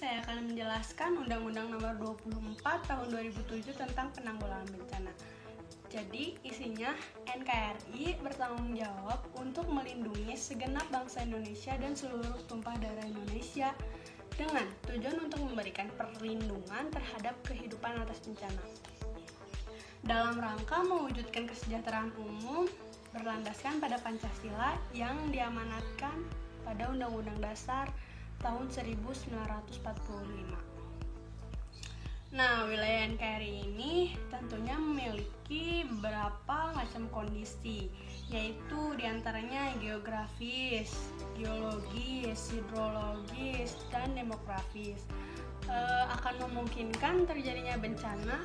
saya akan menjelaskan Undang-Undang Nomor 24 Tahun 2007 tentang Penanggulangan Bencana. Jadi, isinya NKRI bertanggung jawab untuk melindungi segenap bangsa Indonesia dan seluruh tumpah darah Indonesia dengan tujuan untuk memberikan perlindungan terhadap kehidupan atas bencana. Dalam rangka mewujudkan kesejahteraan umum berlandaskan pada Pancasila yang diamanatkan pada Undang-Undang Dasar tahun 1945. Nah, wilayah NKRI ini tentunya memiliki beberapa macam kondisi, yaitu diantaranya geografis, geologis, hidrologis, dan demografis. Akan memungkinkan terjadinya bencana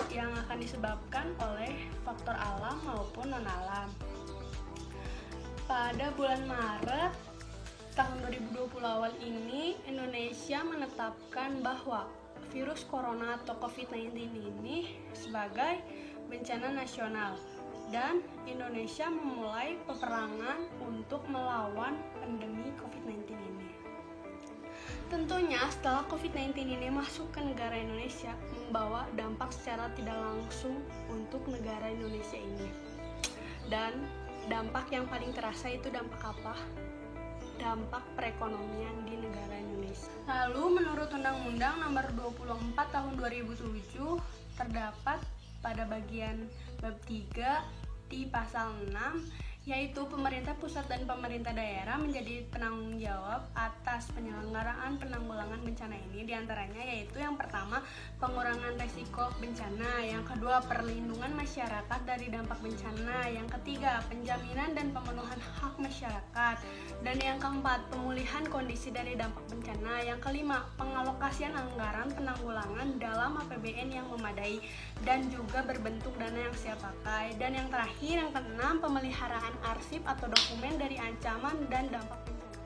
yang akan disebabkan oleh faktor alam maupun non-alam. Pada bulan Maret tahun 2020 awal ini, Indonesia menetapkan bahwa virus corona atau COVID-19 ini sebagai bencana nasional dan Indonesia memulai peperangan untuk melawan pandemi COVID-19 ini. Tentunya setelah COVID-19 ini masuk ke negara Indonesia membawa dampak secara tidak langsung untuk negara Indonesia ini. Dan dampak yang paling terasa itu dampak apa? Dampak perekonomian di negara Indonesia. Lalu menurut Undang-Undang Nomor 24 Tahun 2007 terdapat pada bagian bab 3 di pasal 6, yaitu pemerintah pusat dan pemerintah daerah menjadi penanggung jawab atas penyelenggaraan penanggulangan bencana ini, diantaranya yaitu yang pertama pengurangan resiko bencana, yang kedua perlindungan masyarakat dari dampak bencana, yang ketiga penjaminan dan pemenuhan hak masyarakat, dan yang keempat pemulihan kondisi dari dampak bencana, yang kelima pengalokasian anggaran penanggulangan dalam APBN yang memadai dan juga berbentuk dana yang siap pakai, dan yang terakhir yang keenam pemeliharaan arsip atau dokumen dari ancaman dan dampak bencana.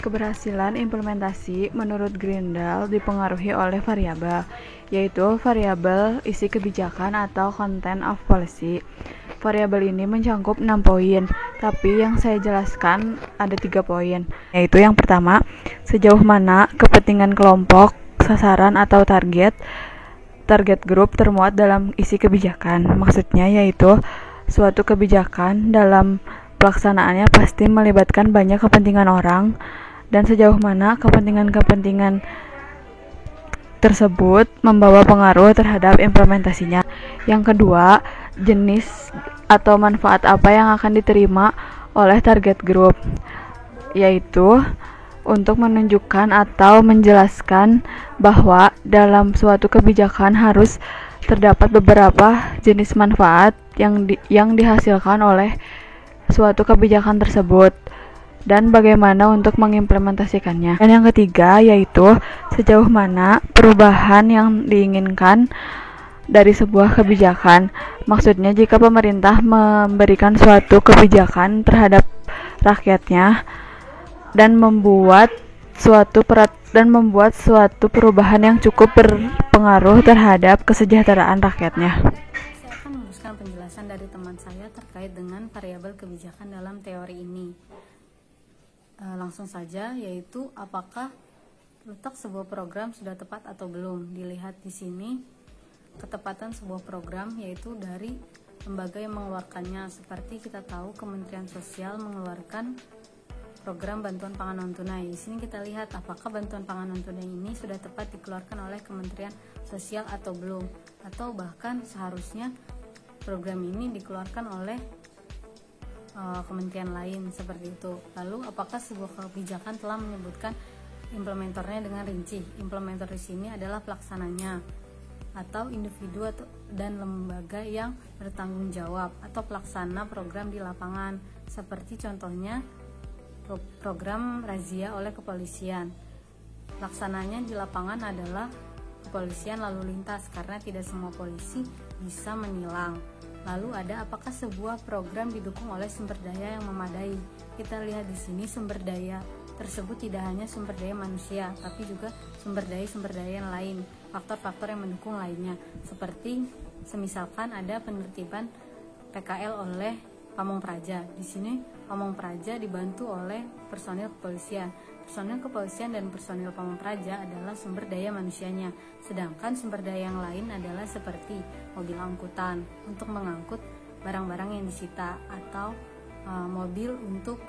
Keberhasilan implementasi menurut Grindal dipengaruhi oleh variabel, yaitu variabel isi kebijakan atau content of policy. Variabel ini mencakup 6 poin, tapi yang saya jelaskan ada 3 poin, yaitu yang pertama, sejauh mana kepentingan kelompok, sasaran atau target grup termuat dalam isi kebijakan. Maksudnya yaitu suatu kebijakan dalam pelaksanaannya pasti melibatkan banyak kepentingan orang dan sejauh mana kepentingan-kepentingan tersebut membawa pengaruh terhadap implementasinya. Yang kedua, jenis atau manfaat apa yang akan diterima oleh target group, yaitu untuk menunjukkan atau menjelaskan bahwa dalam suatu kebijakan harus terdapat beberapa jenis manfaat yang dihasilkan oleh suatu kebijakan tersebut dan bagaimana untuk mengimplementasikannya. Dan yang ketiga yaitu sejauh mana perubahan yang diinginkan dari sebuah kebijakan. Maksudnya jika pemerintah memberikan suatu kebijakan terhadap rakyatnya dan membuat suatu perubahan yang cukup berpengaruh terhadap kesejahteraan rakyatnya. Saya akan meneruskan penjelasan dari teman saya terkait dengan variabel kebijakan dalam teori ini. Langsung saja, yaitu apakah letak sebuah program sudah tepat atau belum. Dilihat di sini ketepatan sebuah program yaitu dari lembaga yang mengeluarkannya. Seperti kita tahu Kementerian Sosial mengeluarkan program bantuan pangan non tunai. Di sini kita lihat apakah bantuan pangan non tunai ini sudah tepat dikeluarkan oleh Kementerian Sosial atau belum, atau bahkan seharusnya program ini dikeluarkan oleh kementerian lain seperti itu. Lalu apakah sebuah kebijakan telah menyebutkan implementornya dengan rinci. Implementer di sini adalah pelaksananya atau individu dan lembaga yang bertanggung jawab atau pelaksana program di lapangan, seperti contohnya program razia oleh kepolisian. Pelaksananya di lapangan adalah kepolisian lalu lintas karena tidak semua polisi bisa menilang. Lalu ada apakah sebuah program didukung oleh sumber daya yang memadai. Kita lihat di sini sumber daya tersebut tidak hanya sumber daya manusia, tapi juga sumber daya yang lain, faktor-faktor yang mendukung lainnya. Seperti semisalkan ada penertiban PKL oleh Pamong Praja. Di sini Pamong Praja dibantu oleh personil kepolisian. Personil kepolisian dan personil Pamong Praja adalah sumber daya manusianya, sedangkan sumber daya yang lain adalah seperti mobil angkutan untuk mengangkut barang-barang yang disita atau mobil untuk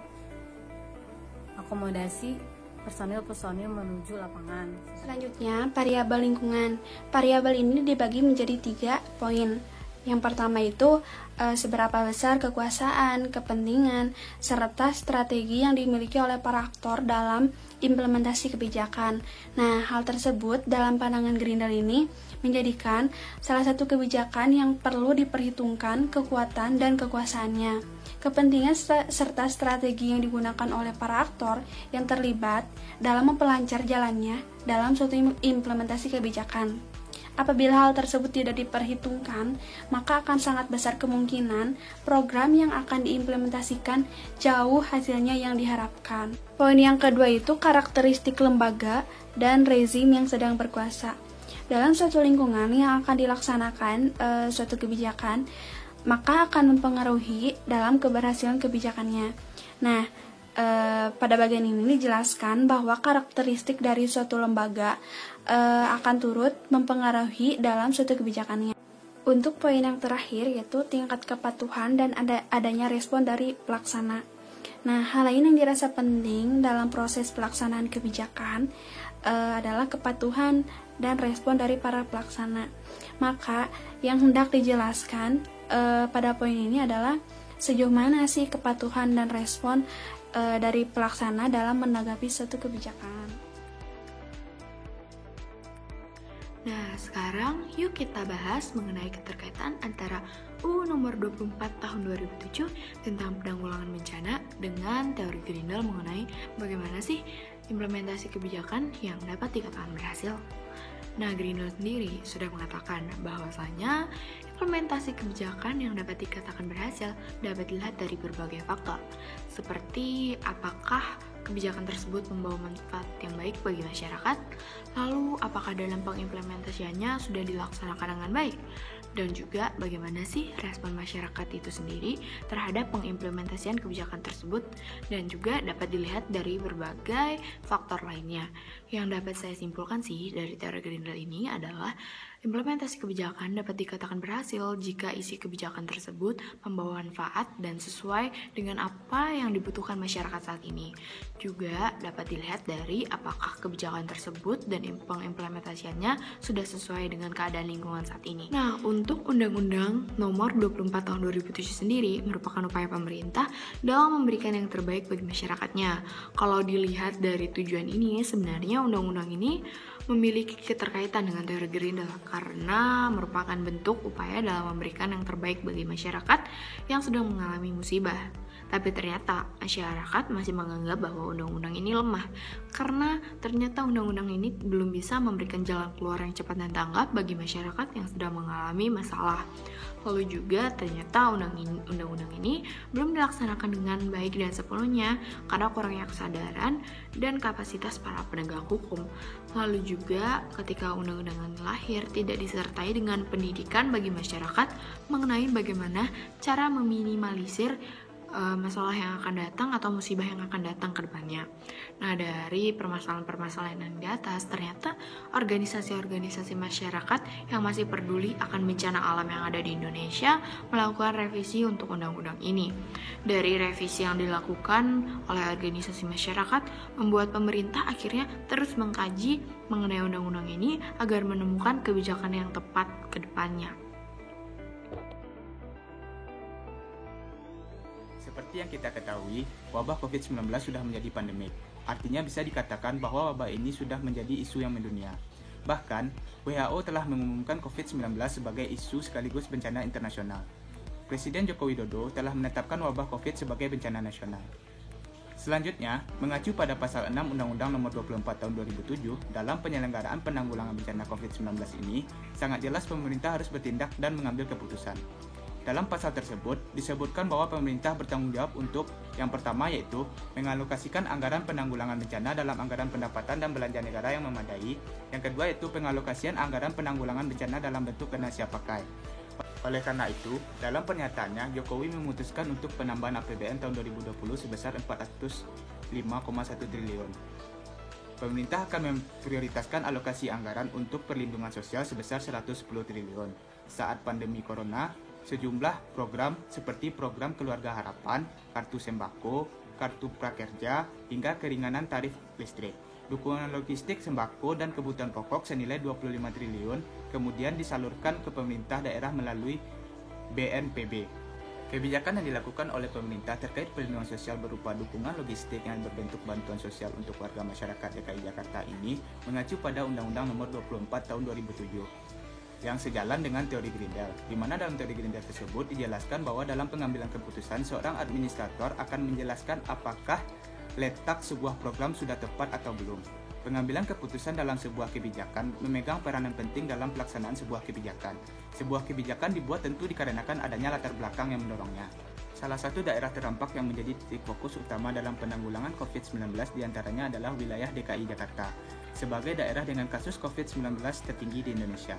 akomodasi personil-personil menuju lapangan. Selanjutnya, variabel lingkungan. Variabel ini dibagi menjadi 3 poin. Yang pertama itu seberapa besar kekuasaan, kepentingan, serta strategi yang dimiliki oleh para aktor dalam implementasi kebijakan. Nah, hal tersebut dalam pandangan Grindel ini menjadikan salah satu kebijakan yang perlu diperhitungkan kekuatan dan kekuasaannya, kepentingan serta strategi yang digunakan oleh para aktor yang terlibat dalam memperlancar jalannya dalam suatu implementasi kebijakan. Apabila hal tersebut tidak diperhitungkan, maka akan sangat besar kemungkinan program yang akan diimplementasikan jauh hasilnya yang diharapkan. Poin yang kedua itu karakteristik lembaga dan rezim yang sedang berkuasa. Dalam suatu lingkungan yang akan dilaksanakan suatu kebijakan, maka akan mempengaruhi dalam keberhasilan kebijakannya. Nah, pada bagian ini dijelaskan bahwa karakteristik dari suatu lembaga akan turut mempengaruhi dalam suatu kebijakannya. Untuk poin yang terakhir yaitu tingkat kepatuhan dan adanya respon dari pelaksana. Nah, hal lain yang dirasa penting dalam proses pelaksanaan kebijakan adalah kepatuhan dan respon dari para pelaksana. Maka yang hendak dijelaskan pada poin ini adalah sejauh mana sih kepatuhan dan respon dari pelaksana dalam menanggapi suatu kebijakan. Nah, sekarang yuk kita bahas mengenai keterkaitan antara UU nomor 24 tahun 2007 tentang penanggulangan bencana dengan teori Grindel mengenai bagaimana sih implementasi kebijakan yang dapat dikatakan berhasil. Nah, Grindel sendiri sudah mengatakan bahwasanya implementasi kebijakan yang dapat dikatakan berhasil dapat dilihat dari berbagai faktor, seperti apakah kebijakan tersebut membawa manfaat yang baik bagi masyarakat, lalu apakah dalam pengimplementasiannya sudah dilaksanakan dengan baik, dan juga bagaimana sih respon masyarakat itu sendiri terhadap pengimplementasian kebijakan tersebut, dan juga dapat dilihat dari berbagai faktor lainnya. Yang dapat saya simpulkan sih dari teori Grindel ini adalah implementasi kebijakan dapat dikatakan berhasil jika isi kebijakan tersebut membawa manfaat dan sesuai dengan apa yang dibutuhkan masyarakat saat ini. Juga dapat dilihat dari apakah kebijakan tersebut dan pengimplementasiannya sudah sesuai dengan keadaan lingkungan saat ini. Nah, untuk Undang-Undang Nomor 24 Tahun 2007 sendiri merupakan upaya pemerintah dalam memberikan yang terbaik bagi masyarakatnya. Kalau dilihat dari tujuan ini, sebenarnya undang-undang ini memiliki keterkaitan dengan teori Grindel karena merupakan bentuk upaya dalam memberikan yang terbaik bagi masyarakat yang sedang mengalami musibah. Tapi ternyata masyarakat masih menganggap bahwa undang-undang ini lemah karena ternyata undang-undang ini belum bisa memberikan jalan keluar yang cepat dan tanggap bagi masyarakat yang sedang mengalami masalah. Lalu juga ternyata undang-undang ini belum dilaksanakan dengan baik dan sepenuhnya karena kurangnya kesadaran dan kapasitas para penegak hukum. Lalu juga ketika undang-undang ini lahir tidak disertai dengan pendidikan bagi masyarakat mengenai bagaimana cara meminimalisir masalah yang akan datang atau musibah yang akan datang ke depannya. Nah, dari permasalahan-permasalahan yang di atas, ternyata organisasi-organisasi masyarakat yang masih peduli akan bencana alam yang ada di Indonesia melakukan revisi untuk undang-undang ini. Dari revisi yang dilakukan oleh organisasi masyarakat, membuat pemerintah akhirnya terus mengkaji mengenai undang-undang ini agar menemukan kebijakan yang tepat ke depannya. Seperti yang kita ketahui, wabah COVID-19 sudah menjadi pandemik. Artinya bisa dikatakan bahwa wabah ini sudah menjadi isu yang mendunia. Bahkan, WHO telah mengumumkan COVID-19 sebagai isu sekaligus bencana internasional. Presiden Joko Widodo telah menetapkan wabah COVID sebagai bencana nasional. Selanjutnya, mengacu pada pasal 6 Undang-Undang Nomor 24 Tahun 2007 dalam penyelenggaraan penanggulangan bencana COVID-19 ini, sangat jelas pemerintah harus bertindak dan mengambil keputusan. Dalam pasal tersebut, disebutkan bahwa pemerintah bertanggung jawab untuk yang pertama yaitu mengalokasikan anggaran penanggulangan bencana dalam anggaran pendapatan dan belanja negara yang memadai. Yang kedua yaitu pengalokasian anggaran penanggulangan bencana dalam bentuk dana siap pakai. Oleh karena itu, dalam pernyataannya, Jokowi memutuskan untuk penambahan APBN tahun 2020 sebesar 405,1 triliun. Pemerintah akan memprioritaskan alokasi anggaran untuk perlindungan sosial sebesar 110 triliun. Saat pandemi corona, sejumlah program seperti program Keluarga Harapan, Kartu Sembako, Kartu Prakerja, hingga keringanan tarif listrik. Dukungan logistik sembako dan kebutuhan pokok senilai 25 triliun kemudian disalurkan ke pemerintah daerah melalui BNPB. Kebijakan yang dilakukan oleh pemerintah terkait perlindungan sosial berupa dukungan logistik yang berbentuk bantuan sosial untuk warga masyarakat DKI Jakarta ini mengacu pada Undang-Undang Nomor 24 Tahun 2007 yang sejalan dengan teori Grindel, di mana dalam teori Grindel tersebut dijelaskan bahwa dalam pengambilan keputusan seorang administrator akan menjelaskan apakah letak sebuah program sudah tepat atau belum. Pengambilan keputusan dalam sebuah kebijakan memegang peranan penting dalam pelaksanaan sebuah kebijakan. Sebuah kebijakan dibuat tentu dikarenakan adanya latar belakang yang mendorongnya. Salah satu daerah terdampak yang menjadi titik fokus utama dalam penanggulangan COVID-19 diantaranya adalah wilayah DKI Jakarta, sebagai daerah dengan kasus COVID-19 tertinggi di Indonesia.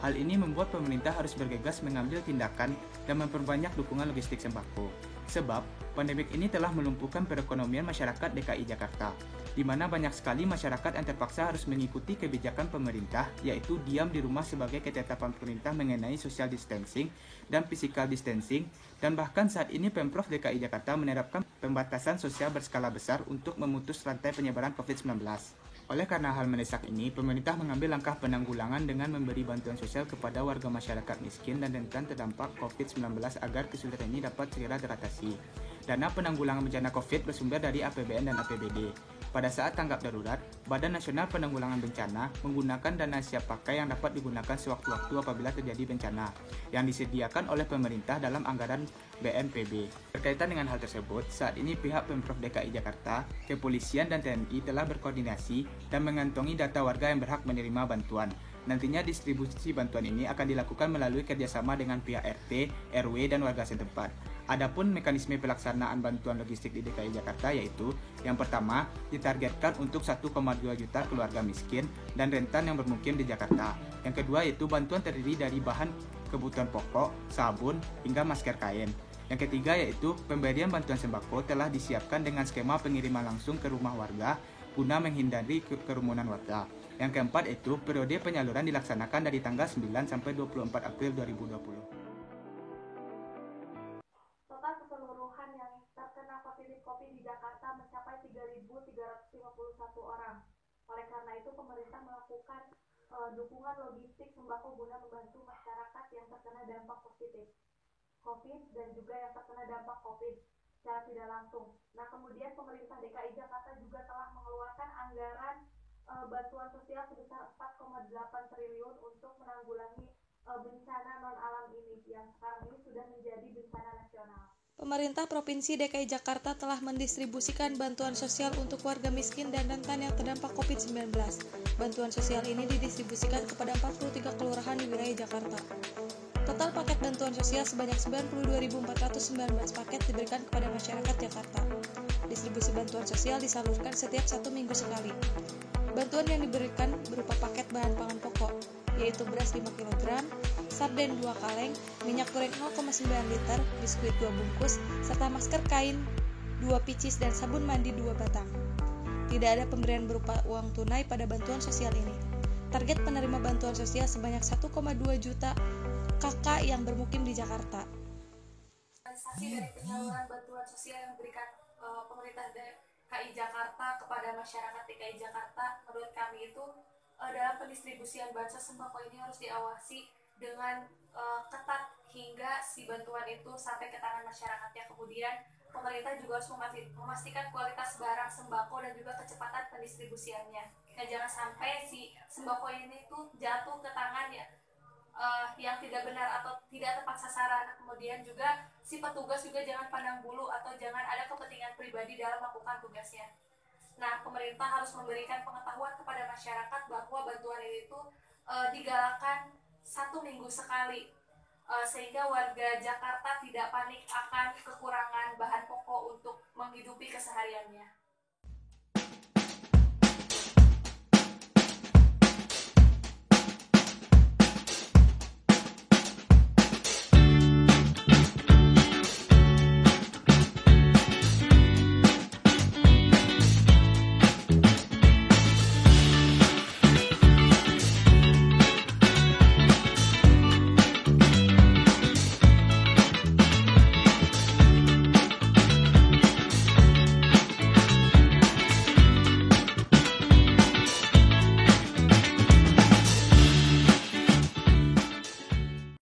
Hal ini membuat pemerintah harus bergegas mengambil tindakan dan memperbanyak dukungan logistik sembako. Sebab, pandemik ini telah melumpuhkan perekonomian masyarakat DKI Jakarta, di mana banyak sekali masyarakat yang terpaksa harus mengikuti kebijakan pemerintah, yaitu diam di rumah sebagai ketetapan pemerintah mengenai social distancing dan physical distancing, dan bahkan saat ini Pemprov DKI Jakarta menerapkan pembatasan sosial berskala besar untuk memutus rantai penyebaran COVID-19. Oleh karena hal mendesak ini, pemerintah mengambil langkah penanggulangan dengan memberi bantuan sosial kepada warga masyarakat miskin dan rentan terdampak COVID-19 agar kesulitan ini dapat segera teratasi. Dana penanggulangan bencana COVID bersumber dari APBN dan APBD. Pada saat tanggap darurat, Badan Nasional Penanggulangan Bencana menggunakan dana siap pakai yang dapat digunakan sewaktu-waktu apabila terjadi bencana, yang disediakan oleh pemerintah dalam anggaran BNPB. Berkaitan dengan hal tersebut, saat ini pihak Pemprov DKI Jakarta, kepolisian dan TNI telah berkoordinasi dan mengantongi data warga yang berhak menerima bantuan. Nantinya distribusi bantuan ini akan dilakukan melalui kerjasama dengan pihak RT, RW, dan warga setempat. Adapun mekanisme pelaksanaan bantuan logistik di DKI Jakarta yaitu yang pertama, ditargetkan untuk 1,2 juta keluarga miskin dan rentan yang bermukim di Jakarta. Yang kedua yaitu bantuan terdiri dari bahan kebutuhan pokok, sabun, hingga masker kain. Yang ketiga yaitu pemberian bantuan sembako telah disiapkan dengan skema pengiriman langsung ke rumah warga guna menghindari kerumunan warga. Yang keempat itu periode penyaluran dilaksanakan dari tanggal 9 sampai 24 April 2020. Total keseluruhan yang terkena positif COVID di Jakarta mencapai 3.351 orang. Oleh karena itu, pemerintah melakukan dukungan logistik sembako guna membantu masyarakat yang terkena dampak positif COVID dan juga yang terkena dampak COVID secara tidak langsung. Nah, kemudian pemerintah DKI Jakarta juga telah mengeluarkan anggaran bantuan sosial sebesar 4,8 triliun untuk menanggulangi bencana non-alam ini yang sekarang ini sudah menjadi bencana nasional. Pemerintah Provinsi DKI Jakarta telah mendistribusikan bantuan sosial untuk warga miskin dan rentan yang terdampak COVID-19. Bantuan sosial ini didistribusikan kepada 43 kelurahan di wilayah Jakarta. Total paket bantuan sosial sebanyak 92.419 paket diberikan kepada masyarakat Jakarta. Distribusi bantuan sosial disalurkan setiap 1 minggu sekali. Bantuan yang diberikan berupa paket bahan pangan pokok, yaitu beras 5 kg, sarden 2 kaleng, minyak goreng 0,9 liter, biskuit 2 bungkus, serta masker kain 2 pieces dan sabun mandi 2 batang. Tidak ada pemberian berupa uang tunai pada bantuan sosial ini. Target penerima bantuan sosial sebanyak 1,2 juta kakak yang bermukim di Jakarta. Realisasi dari penyaluran bantuan sosial yang diberikan pemerintah DKI Jakarta kepada masyarakat DKI Jakarta, menurut kami itu dalam pendistribusian bansos sembako ini harus diawasi dengan ketat hingga si bantuan itu sampai ke tangan masyarakatnya. Kemudian pemerintah juga harus memastikan kualitas barang sembako dan juga kecepatan pendistribusiannya. Nah, jangan sampai si sembako ini tuh jatuh ke tangan yang tidak benar atau tidak tepat sasaran. Kemudian juga si petugas juga jangan pandang bulu atau jangan ada kepentingan pribadi dalam melakukan tugasnya. Nah, pemerintah harus memberikan pengetahuan kepada masyarakat bahwa bantuan ini itu digalakkan 1 minggu sekali, sehingga warga Jakarta tidak panik akan kekurangan bahan pokok untuk menghidupi kesehariannya.